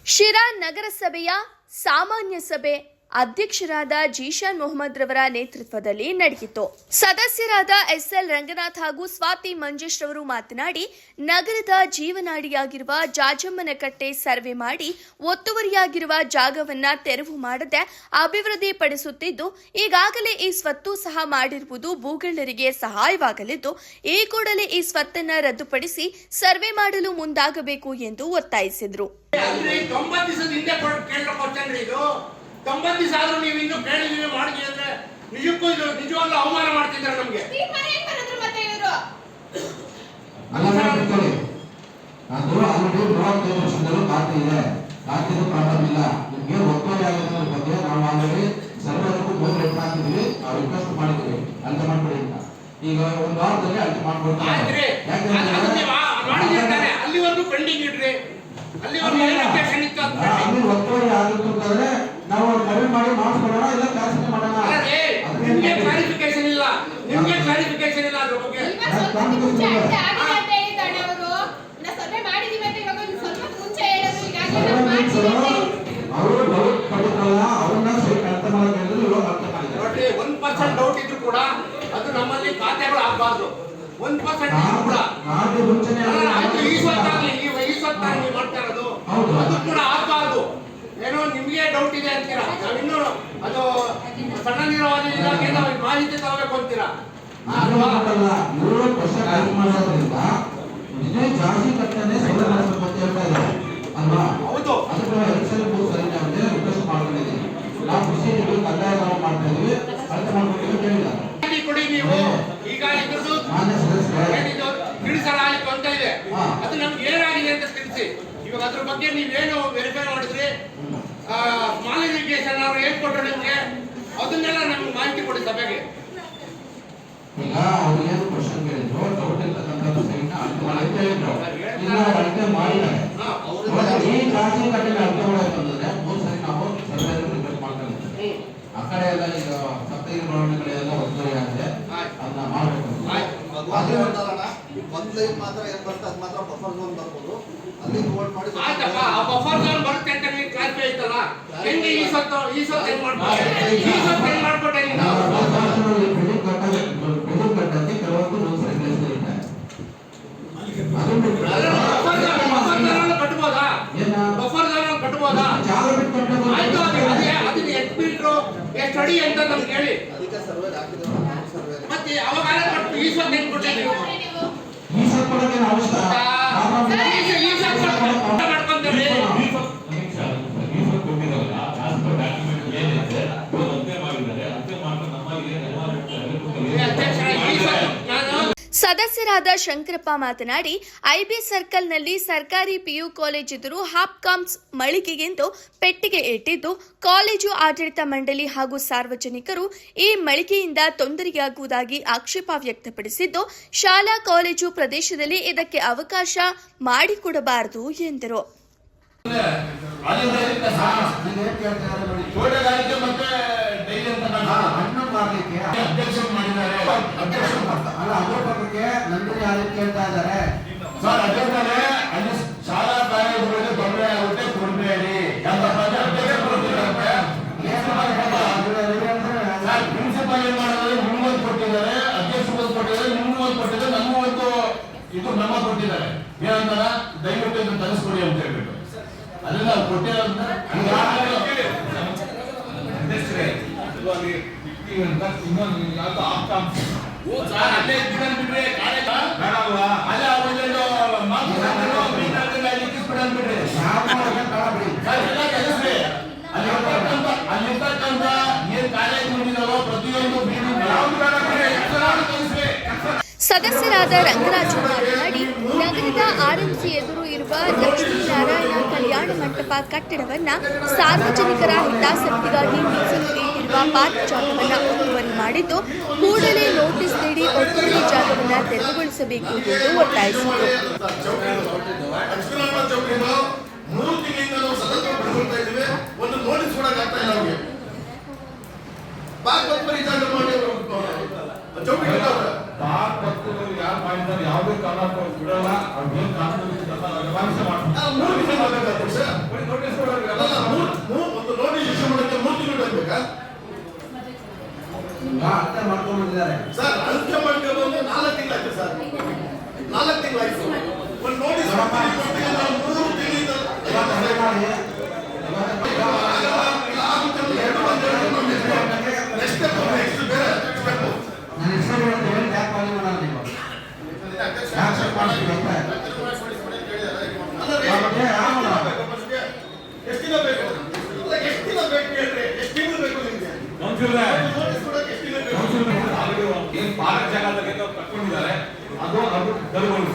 ಶಿರಾ ನಗರಸಭೆಯ ಸಾಮಾನ್ಯ ಸಭೆ ಅಧ್ಯಕ್ಷರಾದ ಜೀಶಾನ್ ಮೊಹಮ್ಮದ್ ರವರ ನೇತೃತ್ವದಲ್ಲಿ ನಡೆಯಿತು. ಸದಸ್ಯರಾದ ಎಸ್ಎಲ್ ರಂಗನಾಥ್ ಹಾಗೂ ಸ್ವಾತಿ ಮಂಜೇಶ್ ರವರು ಮಾತನಾಡಿ, ನಗರದ ಜೀವನಾಡಿಯಾಗಿರುವ ಜಾಜಮ್ಮನಕಟ್ಟೆ ಸರ್ವೆ ಮಾಡಿ ಒತ್ತುವರಿಯಾಗಿರುವ ಜಾಗವನ್ನ ತೆರವು ಮಾಡದೆ ಅಭಿವೃದ್ಧಿ ಪಡಿಸುತ್ತಿದ್ದು, ಈಗಾಗಲೇ ಈ ಸ್ವತ್ತು ಸಹ ಮಾಡಿರುವುದು ಭೂಗಳ್ಳರಿಗೆ ಸಹಾಯವಾಗಲಿದ್ದು, ಈ ಕೂಡಲೇ ಈ ಸ್ವತ್ತನ್ನು ರದ್ದುಪಡಿಸಿ ಸರ್ವೆ ಮಾಡಲು ಮುಂದಾಗಬೇಕು ಎಂದು ಒತ್ತಾಯಿಸಿದರು. 90 ದಿವಸ ಆದ್ರೂ ನೀವು ಇನ್ನೂ ಕೇಳಿದೀವಿ ಮಾಡಿದೀವಿ ಅಂದ್ರೆ ನಿಜಕ್ಕೂ ಇದು ನಿಜವಾಗ್ಲೂ ಅವಮಾನ ಮಾಡ್ತಿದ್ದಾರೆ ನಮ್ಗೆ. ಪ್ರಾಬ್ಲಮ್ ಇಲ್ಲ. ನಿಮ್ಗೆ ಒತ್ತುವರಿ ಆಗೋದ್ರ ಬಗ್ಗೆ ನಾವು ಆಲ್ರೆಡಿ ಸರ್ವರಿಗೂ ಬೋರ್ಡ್ ರೇಟ್ ಹಾಕಿದ್ವಿ, ನಾವು ರಿಕ್ವೆಸ್ಟ್ ಮಾಡಿದ್ವಿ ಅಳತೆ ಮಾಡ್ಕೊಡಿ ಅಂತ. ಈಗ ಒಂದು ವಾರದಲ್ಲಿ ಅಳತೆ ಮಾಡ್ಕೊಡ್ತಾರೆ. ಅಲ್ಲಿವರೆಗೂ ಪೆಂಡಿಂಗ್ ಇಡ್ರಿ, ಅಲ್ಲಿವರೆಗೂ ಒತ್ತುವರಿ ಆಗಿರ್ತಂದ್ರೆ ನಾವು ಮನವಿ ಮಾಡಿ ಮಾಡಿಸ್ಕೊಳ್ಳೋಣ, ಇಲ್ಲ ಕ್ಲಾರಿಫೈ ಮಾಡೋಣ. ನಿಮ್ಗೆ ಕ್ಲಾರಿಫಿಕೇಶನ್ ಇಲ್ಲ, ನಿಮ್ಗೆ ಕ್ಲಾರಿಫಿಕೇಶನ್ ಇಲ್ಲ ಅದ್ರ ಬಗ್ಗೆ. ಅವರು ಡೌಟ್ ಪಡಿತಾರಲ್ಲ, ಅವ್ರನ್ನ ಸರಿ ಅರ್ಥ ಮಾಡೋಕೆ ಇವಾಗ ಅರ್ಥ ಮಾಡಿದ್ದಾರೆ. ನೋಡ್ರಿ, 1% ಡೌಟ್ ಇದ್ರು ಕೂಡ ಅದು ನಮ್ಮಲ್ಲಿ ಖಾತೆಗಳು ಆಗಬಾರ್ದು. 1% ಕೂಡ ಈ ಸ್ವತ್ತಾಗಿ ಮಾಡ್ತಾ ಇರೋದು ಅದು ಕೂಡ ಆಗಬಾರ್ದು. ಏನೋ ನಿಮ್ಗೆ ಡೌಟ್ ಇದೆ ಅಂತೀರಾ, ನಾವಿನ್ನೂ ಅದು ಸಣ್ಣ ನೀರಾವರಿ ಇಲಾಖೆಯಿಂದ ಮಾಹಿತಿ ತಗೋಬೇಕು ಅಂತೀರಾ. ಜಾಸ್ತಿ ಕಟ್ಟನೆ ಅಲ್ವಾ? ಹೌದು, ಅದಕ್ಕೆ ರಿಕ್ವೆಸ್ಟ್ ಮಾಡ್ಕೊಂಡಿದ್ದೀವಿ. ನಾವು ಕೃಷಿ ಕಂದಾಯ ನಾವು ಮಾಡ್ತಾ ಇದೀವಿ, ಅಳತೆ ಮಾಡ್ಕೊಂಡಿದ್ದೀವಿ ಕೇಳಿಲ್ಲ ಕೊಡಿ ನೀವು. ಈಗ ಇದ್ರದ್ದು ತಿಳಿಸಲಾಯಿತು ಅಂತ ಇದೆ, ಅದು ನಮ್ಗೆ ಏನಾಗಿದೆ ಅಂತ ತಿಳಿಸಿ. ಇವಾಗ ಅದ್ರ ಬಗ್ಗೆ ನೀವೇನು ವೆರಿಫೈ ಮಾಡಿದ್ರಿ, ಸ್ಮಾಲ್ ಇರಿಗೇಷನ್ ಅವ್ರು ಏನ್ ಕೊಟ್ಟರು ನಿಮ್ಗೆ, ಅದನ್ನೆಲ್ಲ ನಮ್ಗೆ ಮಾಹಿತಿ ಕೊಡಿ ಸಭೆಗೆ. ಈಗ ಅವ್ರು ಏನು ಕ್ವಶನ್ ಕೇಳಿದ್ರು, ಡೌಟ್ ಇರ್ತಕ್ಕಂಥದ್ದು ಸಹಿತ ಅಳತೆ ಹೇಳಿದ್ರು, ಇಲ್ಲ ಅಳತೆ ಮಾಡಿದ್ದಾರೆ. ಈ ಜಾಸ್ತಿ ಕಟ್ಟಡ ಅಳತೆ ಮಾಡಬೇಕಂತಂದ್ರೆ 3 ಸರಿ ನಾವು ಸರ್ವೆ ರಿಕ್ವೆಸ್ಟ್ ಮಾಡ್ಕೊಂಡಿದ್ದೀವಿ. ಆ ಕಡೆ ಎಲ್ಲ ಈಗ ಸಪ್ತಗಿರಿ ಗೋರ್ಮೆಂಟ್ಗಳೆಲ್ಲ ಒತ್ತುವರಿ ಆಗಿದೆ, ಅದನ್ನ ಮಾಡಬೇಕು. ಒಂದು ಲೈನ್ ಮಾತ್ರ ಏನ್ ಬರುತ್ತೆ ಅದು ಮಾತ್ರ ಬಫರ್ ಝೋನ್ ಬರ್ಬೋದು, ಅಲ್ಲಿ ಹೋಲ್ಡ್ ಮಾಡಿ ಆಯ್ತಪ್ಪ. ಆ ಬಫರ್ ಝೋನ್ ಬರುತ್ತೆ ಅಂತ ನೀವು ಕ್ಲಾರಿಫೈ ಆಯ್ತಲ್ಲ, ಹೆಂಗೆ ಈ ಸ್ವತ್ತು ಹೆಂಗ್ ಮಾಡ್ಕೊಟ್ಟೆ ನೀನು? ಬಿಲ್ಡಿಂಗ್ ಕಟ್ಟಕ್ಕೆ ಕೆಲವೊಂದು ರೂಲ್ಸ್ ರೆಗ್ಯುಲೇಷನ್ ಇದೆ. ಕಟ್ಬೋದಾ? ಬಫರ್ ಝೋನ್ ಕಟ್ಬೋದಾ? ಆಯ್ತು, ಅದನ್ನ ಎಷ್ಟು ಮೀಟ್ರು ಎಷ್ಟು ಅಡಿ ಅಂತ ನಮ್ಗೆ ಹೇಳಿ. ಅದಕ್ಕೆ ಸರ್ವೆ ಹಾಕಿದ್ರೆ ಮತ್ತೆ ಅವಾಗ ಈ ಸ್ವತ್ತು ಹೆಂಗ್ ಕೊಟ್ಟೆ ನೀವು? ಈ ಸ್ವತ್ತು ಮಾಡ್ಕೊಂತೀರಿ. ಸದಸ್ಯರಾದ ಶಂಕರಪ್ಪ ಮಾತನಾಡಿ, ಐಬಿ ಸರ್ಕಲ್ನಲ್ಲಿ ಸರ್ಕಾರಿ ಪಿಯು ಕಾಲೇಜ್ ಎದುರು ಹಾಪ್ಕಾಮ್ಸ್ ಮಳಿಗೆಗೆಂದು ಪೆಟ್ಟಿಗೆ ಇಟ್ಟಿದ್ದು, ಕಾಲೇಜು ಆಡಳಿತ ಮಂಡಳಿ ಹಾಗೂ ಸಾರ್ವಜನಿಕರು ಈ ಮಳಿಗೆಯಿಂದ ತೊಂದರೆಯಾಗುವುದಾಗಿ ಆಕ್ಷೇಪ ವ್ಯಕ್ತಪಡಿಸಿದ್ದು, ಶಾಲಾ ಕಾಲೇಜು ಪ್ರದೇಶದಲ್ಲಿ ಇದಕ್ಕೆ ಅವಕಾಶ ಮಾಡಿಕೊಡಬಾರದು ಎಂದರು. ನಂದಿನಿ ಯಾರು ಕೇಳ್ತಾ ಇದ್ದಾರೆ ಸರ್, ಅಲ್ಲಿ ಶಾಲಾ ಕಾಲೇಜುಗಳಿಗೆ ತೊಂದರೆ ಆಗುತ್ತೆ, ಕೊಡಬೇಡಿ. ಪ್ರಿನ್ಸಿಪಲ್ ಏನ್ ಮಾಡಿದ್ರೆ ನಿಮ್ಗೊಂದು ಕೊಟ್ಟಿದ್ದಾರೆ, ಅಧ್ಯಕ್ಷರು ಕೊಟ್ಟಿದ್ದಾರೆ, ನಿಮ್ಗೊಂದು ಕೊಟ್ಟಿದ್ದಾರೆ, ನಮಗೊಂದು ಇದು ನಮ್ಮ ಕೊಟ್ಟಿದ್ದಾರೆ. ಏನಂತಾರ, ದಯವಿಟ್ಟು ಇದನ್ನು ತರಿಸ್ಕೊಡಿ ಅಂತ ಹೇಳ್ಬಿಟ್ಟು ಅದನ್ನ ನಾವು ಕೊಟ್ಟಿರೋದ್ರಿಂದ ಅಲ್ಲಿರ್ತಕ್ಕಂಥ ಏನ್ ಕಾಲೇಜ್ ಮುಂದಿದಾವೋ ಪ್ರತಿಯೊಂದು ಸದಸ್ಯರಾದ ರಂಗರಾಜು ಮಾತನಾಡಿ, ನಗರದ ಆರ್ಎಂಸಿ ಎದುರು ಇರುವ ಲಕ್ಷ್ಮೀನಾರಾಯಣ ಕಲ್ಯಾಣ ಮಂಟಪ ಕಟ್ಟಡವನ್ನು ಸಾರ್ವಜನಿಕರ ಹಿತಾಸಕ್ತಿಗಾಗಿ ಮೀಸಲು ಇಟ್ಟಿರುವ ಪಾರ್ಕ್ ಜಾಗವನ್ನು ಒತ್ತುವರಿ ಮಾಡಿದ್ದು, ಕೂಡಲೇ ನೋಟಿಸ್ ನೀಡಿ ಒತ್ತುವರಿ ಜಾಗವನ್ನು ತೆರವುಗೊಳಿಸಬೇಕು ಎಂದು ಒತ್ತಾಯಿಸಿದರು. ಯಾವುದೇ ಕಾರಣಕ್ಕೂ ಬಿಡಲ್ಲ. ಅವ್ರು ಏನ್ ಕಾನೂನು ಮಾಡಿ ನನ್ನ ಹೆಸರು ಹೇಳಿ ಯಾಕೆ ಖಾಲಿ ಮಾಡೋಣ ನೀವು ಯಾಕೆ ಚೆಕ್ ಮಾಡ್ತೀವಿ ಅಂತ ಮತ್ತೆ ಎಷ್ಟು ದಿನ ಬೇಕು ಹೇಳ್ರಿ, ಎಷ್ಟು ತಿಂಗಳು ಬೇಕು ನಿಮ್ಗೆ? ಏನ್ ಪಾರ್ಕ್ ಜಾಗ ಕಟ್ಕೊಂಡಿದ್ದಾರೆ ಅದು ತರುವಂತ